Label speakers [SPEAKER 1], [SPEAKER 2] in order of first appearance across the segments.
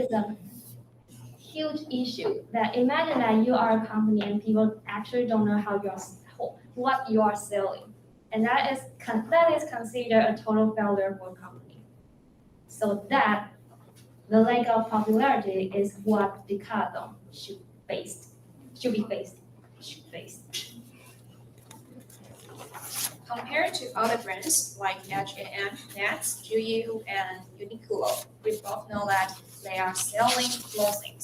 [SPEAKER 1] is a huge issue. That imagine that you are a company and people actually don't know what you are selling, and that is considered a total failure for a company. So that the lack of popularity is what Decathlon should face.
[SPEAKER 2] Compared to other brands like H&M, Nets, GU, and Uniqlo, we both know that they are selling clothing.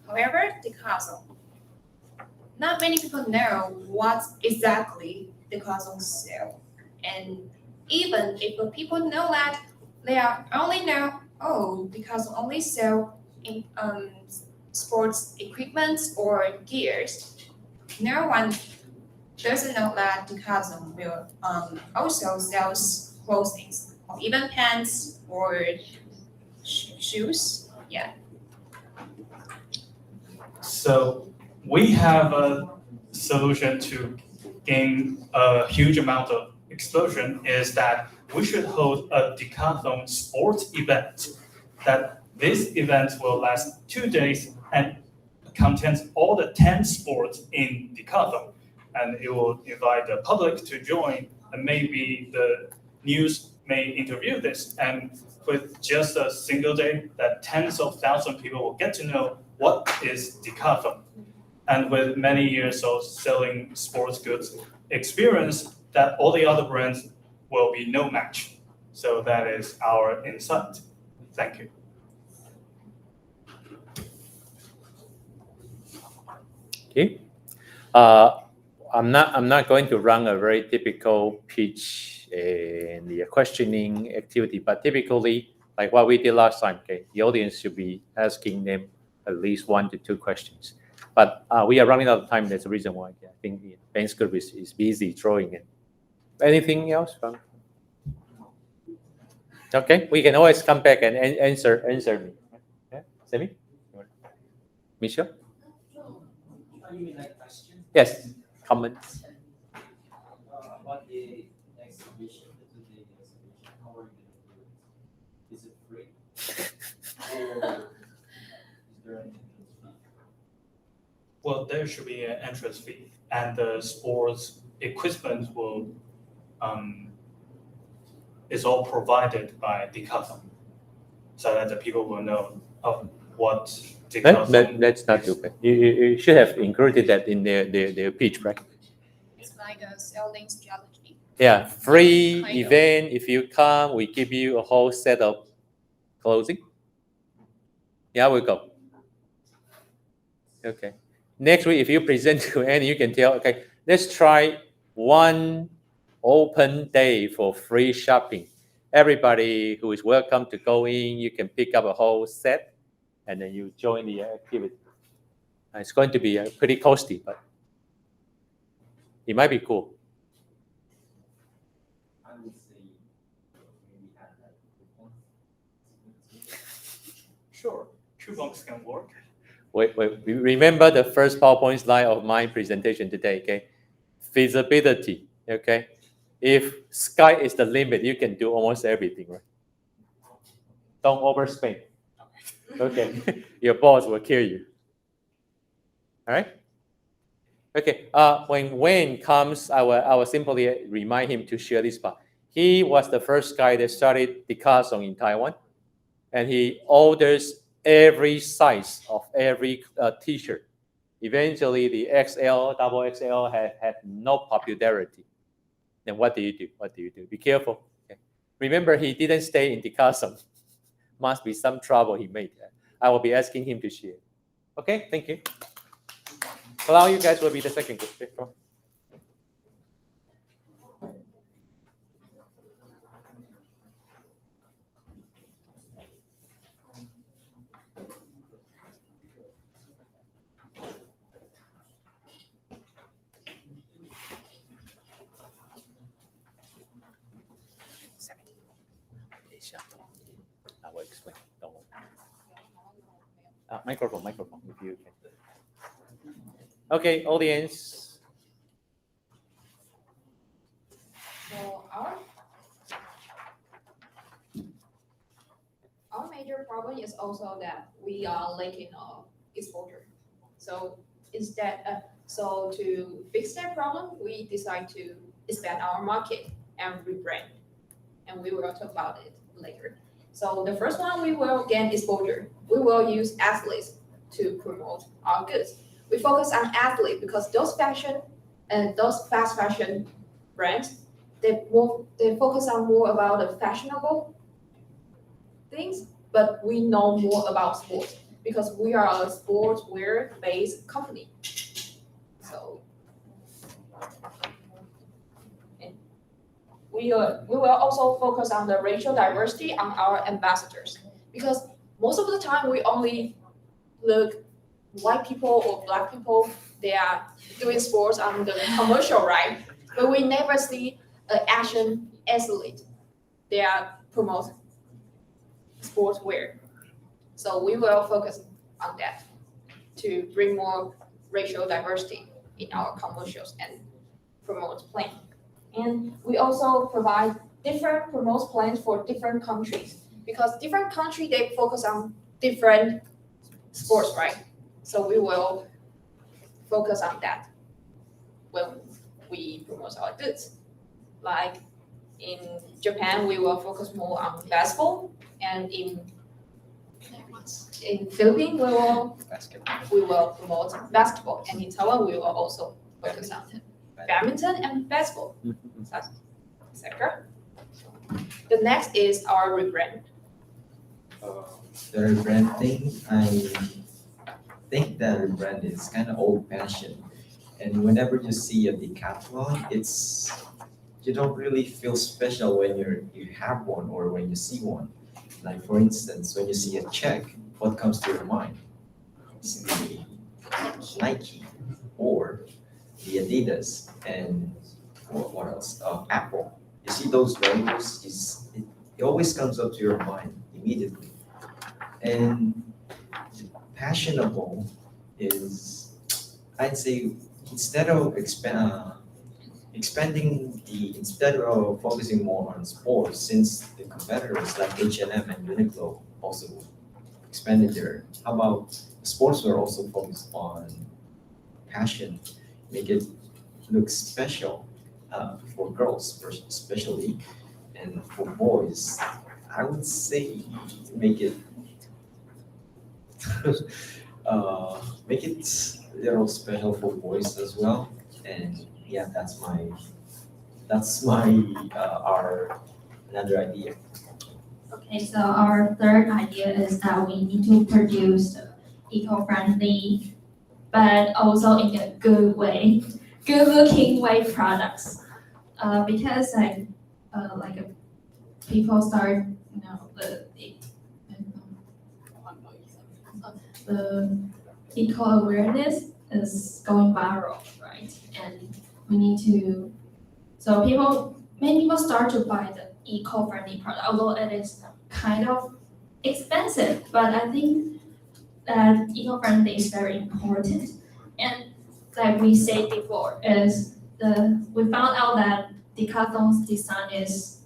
[SPEAKER 2] However, Decathlon, not many people know what exactly Decathlon sell, and even if the people know that, they are only know, oh, Decathlon only sell in sports equipment or gears. No one doesn't know that Decathlon will also sells clothing, or even pants or shoes. Yeah.
[SPEAKER 3] So we have a solution to gain a huge amount of explosion is that we should hold a Decathlon sports event. That this event will last 2 days and contains all the 10 sports in Decathlon. And it will invite the public to join, and maybe the news may interview this. And with just a single day, that tens of thousands of people will get to know what is Decathlon. And with many years of selling sports goods experience, that all the other brands will be no match. So that is our insight. Thank you.
[SPEAKER 4] Okay. I'm not going to run a very typical pitch and the questioning activity, but typically, like what we did last time, okay, the audience should be asking them at least 1 to 2 questions. But we are running out of time. That's the reason why. I think the Ben's group is busy drawing it. Anything else? Okay, we can always come back and answer me. Yeah, Sammy? Michelle? Yes, comments.
[SPEAKER 5] About the exhibition, the 2-day exhibition, how are you going to do it? Is it free? Or is there an entrance fee?
[SPEAKER 3] Well, there should be an entrance fee, and the sports equipment is all provided by Decathlon, so that the people will know of what Decathlon.
[SPEAKER 4] That's not too bad. You should have included that in their pitch, right?
[SPEAKER 2] It's like a selling strategy.
[SPEAKER 4] Yeah, free
[SPEAKER 2] Kind of.
[SPEAKER 4] event. If you come, we give you a whole set of clothing. Yeah, we go. Okay. Next week, if you present to Annie, you can tell, okay, let's try 1 open day for free shopping. Everybody who is welcome to go in, you can pick up a whole set, and then you join the activity. It's going to be pretty costly, but it might be cool.
[SPEAKER 5] I would say maybe add that coupon.
[SPEAKER 3] Sure, coupons can work.
[SPEAKER 4] Wait. Remember the first PowerPoint slide of my presentation today, okay? Feasibility, okay? If sky is the limit, you can do almost everything, right? Don't overspend. Okay, your boss will kill you. All right? Okay, when Wayne comes, I will simply remind him to share this part. He was the first guy that started Decathlon in Taiwan, and he orders every size of every t-shirt. Eventually, the XL, double XL had no popularity. Then what do you do? Be careful. Okay. Remember, he didn't stay in Decathlon. Must be some trouble he made. I will be asking him to share. Okay, thank you. Allow you guys will be the second group. Okay, come on. I will explain. Don't worry. Microphone, if you can. Okay, audience.
[SPEAKER 2] So our major problem is also that we are lacking of exposure. So so to fix that problem, we decide to expand our market and rebrand. And we will talk about it later. So the first one, we will gain exposure. We will use athletes to promote our goods. We focus on athletes because those fashion and those fast fashion brands, they focus on more about the fashionable things, but we know more about sports because we are a sportswear based company. So we will also focus on the racial diversity on our ambassadors because most of the time we only look white people or black people, they are doing sports on the commercial, right? But we never see an Asian athlete. They are promoting sportswear. So we will focus on that to bring more racial diversity in our commercials and promote plan. And we also provide different promote plans for different countries because different countries, they focus on different sports, right? So we will focus on that when we promote our goods. Like in Japan, we will focus more on basketball, and in Philippines, we will promote basketball, and in Taiwan, we will also focus on badminton and basketball, etc. The next is our rebrand.
[SPEAKER 5] The rebrand thing, I think that rebrand is kind of old-fashioned, and whenever you see a decathlon, you don't really feel special when you have one or when you see one. Like for instance, when you see a check, what comes to your mind? It's the Nike or the Adidas and what else? Apple. You see those logos, it always comes up to your mind immediately. And fashionable is, I'd say, instead of instead of focusing more on sports, since the competitors like H&M and Uniqlo also expanded there. How about sportswear also focus on passion, make it look special for girls especially, and for boys, I would say make it make it a little special for boys as well. And yeah, that's our another idea.
[SPEAKER 6] Okay, so our third idea is that we need to produce eco-friendly, but also in a good way, good-looking way products. Because people start, the eco-awareness is going viral, right? And we need to, so many people start to buy the eco-friendly product, although it is kind of expensive, but I think that eco-friendly is very important. And like we said before, we found out that Decathlon's design is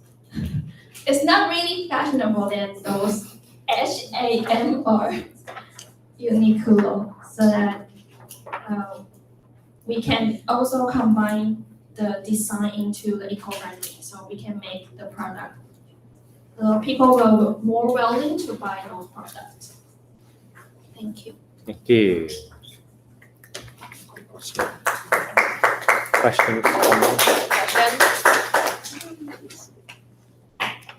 [SPEAKER 6] not really fashionable than those H&M or Uniqlo, so that we can also combine the design into the eco-friendly, so we can make the product. People will be more willing to buy those products. Thank you.
[SPEAKER 4] Thank you. Questions?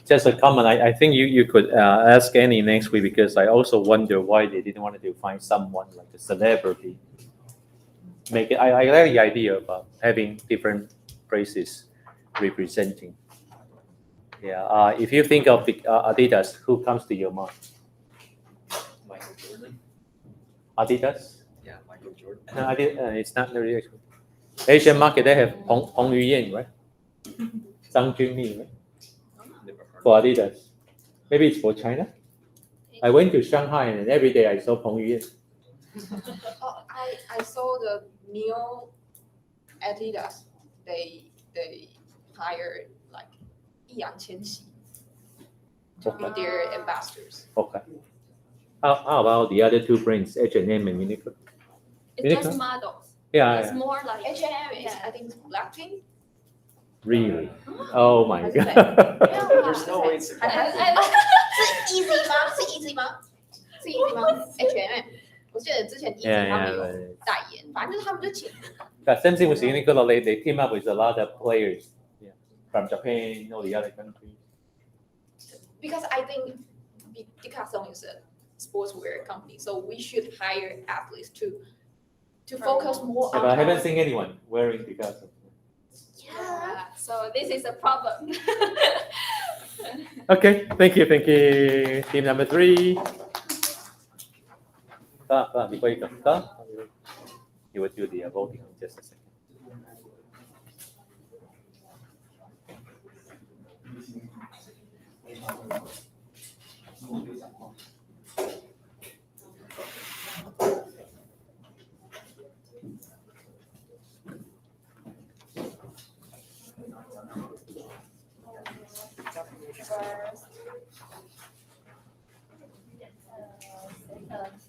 [SPEAKER 4] Just a comment. I think you could ask Annie next week, because I also wonder why they didn't want to find someone like a celebrity. Make it. I like the idea about having different places representing. Yeah. If you think of Adidas, who comes to your mind?
[SPEAKER 5] Michael Jordan.
[SPEAKER 4] Adidas?
[SPEAKER 5] Yeah, Michael Jordan.
[SPEAKER 4] No, it's not really. Asian market, they have Peng Yuyan, right? Zhang Junli, right? For Adidas. Maybe it's for China. I went to Shanghai and every day I saw Peng Yuyan.
[SPEAKER 2] I saw the new Adidas. They hired like Yang Qianxi. to be their ambassadors.
[SPEAKER 4] Okay. How about the other two brands, H&M and Uniqlo?
[SPEAKER 6] It's just
[SPEAKER 4] Uniqlo?
[SPEAKER 6] models.
[SPEAKER 4] Yeah,
[SPEAKER 6] It's
[SPEAKER 4] yeah.
[SPEAKER 6] more like
[SPEAKER 2] H&M is, I think, Blackpink.
[SPEAKER 4] Really? Oh my
[SPEAKER 2] 还是谁
[SPEAKER 4] god.
[SPEAKER 2] 没有吧
[SPEAKER 5] There's no way to
[SPEAKER 2] 还
[SPEAKER 5] compare.
[SPEAKER 2] 是 Easy 吗？是 Easy 吗？是 Easy 吗？H&M，我记得之前 Easy
[SPEAKER 4] Yeah,
[SPEAKER 2] 他们
[SPEAKER 4] yeah.
[SPEAKER 2] 有
[SPEAKER 4] But,
[SPEAKER 2] 代言，反正就是他们就请。
[SPEAKER 4] but same thing with Uniqlo. They team up with a lot of players. Yeah, from Japan, all the other countries.
[SPEAKER 2] Because I think Decathlon is a sportswear company, so we should hire athletes to focus more
[SPEAKER 4] Yeah,
[SPEAKER 2] on.
[SPEAKER 4] but I haven't seen anyone wearing Picasso.
[SPEAKER 2] Yeah.
[SPEAKER 6] so this is a problem.
[SPEAKER 4] Okay, thank you. Team number 3. Before you go, you will do the voting in just a second.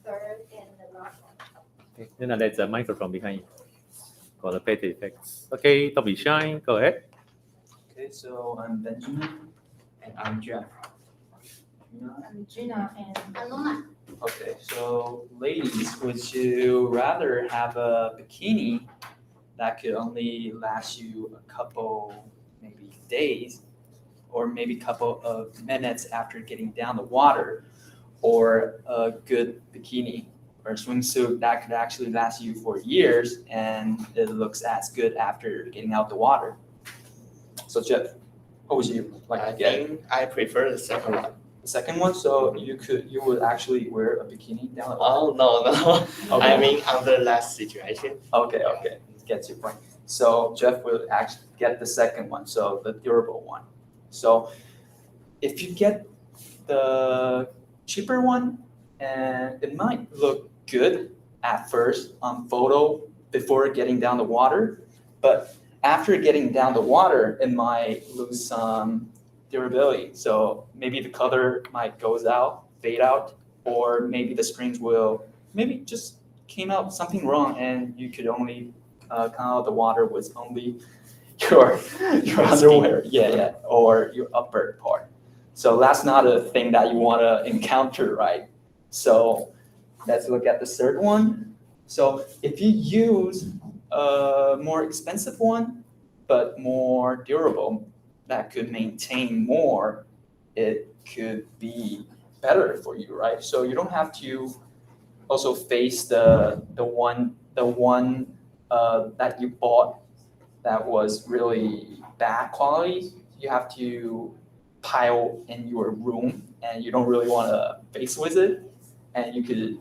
[SPEAKER 1] Third and the last one.
[SPEAKER 4] Okay, then there's a microphone behind you for the better effects. Okay, don't be shy. Go ahead.
[SPEAKER 7] Okay, so I'm Benjamin and I'm Jeff.
[SPEAKER 1] I'm Gina and
[SPEAKER 6] Alona.
[SPEAKER 7] Okay, so ladies, would you rather have a bikini that could only last you a couple, maybe days, or maybe couple of minutes after getting down the water, or a good bikini or swimsuit that could actually last you for years and it looks as good after getting out the water? So Jeff, what would you like
[SPEAKER 8] I
[SPEAKER 7] to get?
[SPEAKER 8] think I prefer the second one.
[SPEAKER 7] The second one, so you would actually wear a bikini down the water?
[SPEAKER 8] Oh, no.
[SPEAKER 7] Okay.
[SPEAKER 8] I mean, under last situation.
[SPEAKER 7] Okay, get your point. So Jeff will actually get the second one, so the durable one. So if you get the cheaper one, and it might look good at first on photo before getting down the water, but after getting down the water, it might lose some durability. So maybe the color might fade out, or maybe the springs will maybe just came out something wrong, and you could only come out of the water with only your underwear, or your upper part. So that's not a thing that you want to encounter, right? So let's look at the third one. So if you use a more expensive one, but more durable, that could maintain more, it could be better for you, right? So you don't have to also face the one that you bought that was really bad quality. You have to pile in your room, and you don't really want to face with it. And you could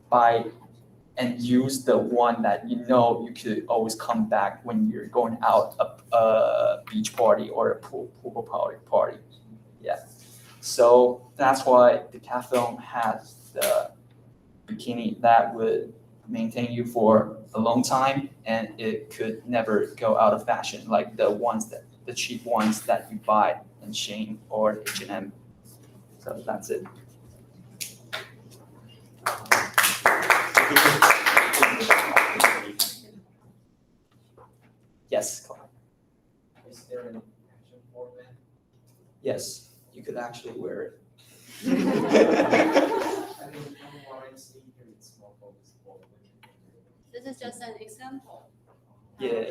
[SPEAKER 7] buy and use the one that you know you could always come back when you're going out a beach party or a pool party. Yeah. So that's why Decathlon has the bikini that would maintain you for a long time, and it could never go out of fashion like the cheap ones that you buy in Shein or H&M. So that's it. Yes, Clyde.
[SPEAKER 5] Is there an action format?
[SPEAKER 7] Yes, you could actually wear it.
[SPEAKER 5] I mean, from what I see here, it's more focused on
[SPEAKER 6] This is just an example.
[SPEAKER 7] Yeah.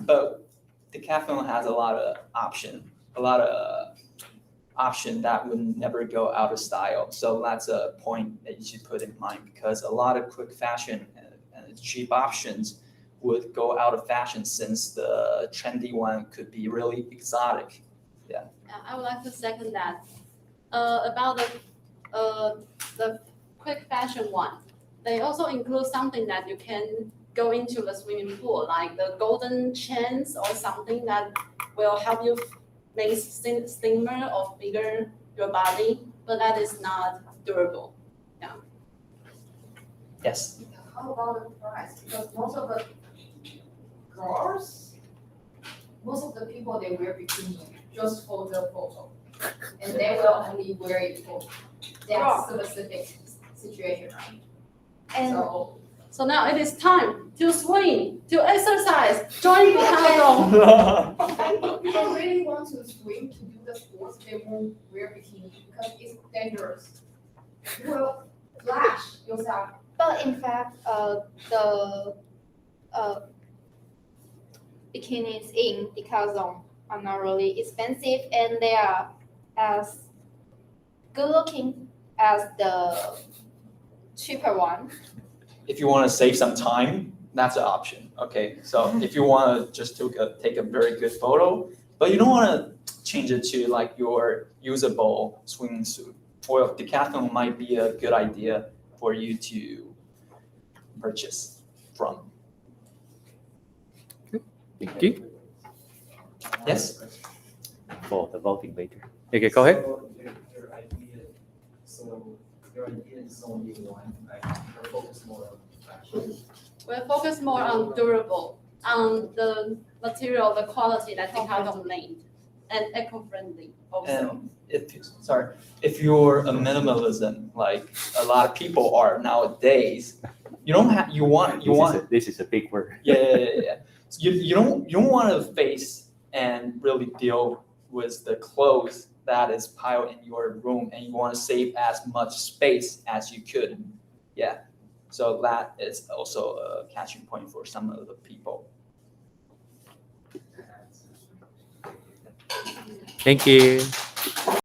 [SPEAKER 7] But Decathlon has a lot of option that would never go out of style. So that's a point that you should put in mind, because a lot of quick fashion and cheap options would go out of fashion since the trendy one could be really exotic.
[SPEAKER 6] I would like to second that. About the quick fashion one, they also include something that you can go into the swimming pool, like the golden chains or something that will help you make slimmer or bigger your body, but that is not durable.
[SPEAKER 7] Yes.
[SPEAKER 9] How about the price? Because most of the girls, most of the people, they wear bikini just for the photo. And they will only wear it for that specific situation, right?
[SPEAKER 1] And
[SPEAKER 9] So
[SPEAKER 10] now it is time to swim, to exercise, join decathlon.
[SPEAKER 9] if people really want to swim to do the sports, they won't wear bikini because it's dangerous. You will flash yourself.
[SPEAKER 11] But in fact, the bikinis in decathlon are not really expensive, and they are as good looking as the cheaper one.
[SPEAKER 7] If you want to save some time, that's an option. Okay, so if you want to just take a very good photo, but you don't want to change it to like your usable swimming suit, well, decathlon might be a good idea for you to purchase from.
[SPEAKER 4] Thank you
[SPEAKER 7] Yes?
[SPEAKER 4] for the voting later. Okay, go ahead.
[SPEAKER 5] Your idea is only one, right? Or focus more on fashion.
[SPEAKER 10] We'll focus more on durable, on the material, the quality that decathlon made, and eco-friendly also.
[SPEAKER 7] And if you're a minimalism, like a lot of people are nowadays,
[SPEAKER 4] This is a big word.
[SPEAKER 7] Yeah. You don't want to face and really deal with the clothes that is piled in your room, and you want to save as much space as you could. Yeah. So that is also a catching point for some of the people.
[SPEAKER 4] Thank you.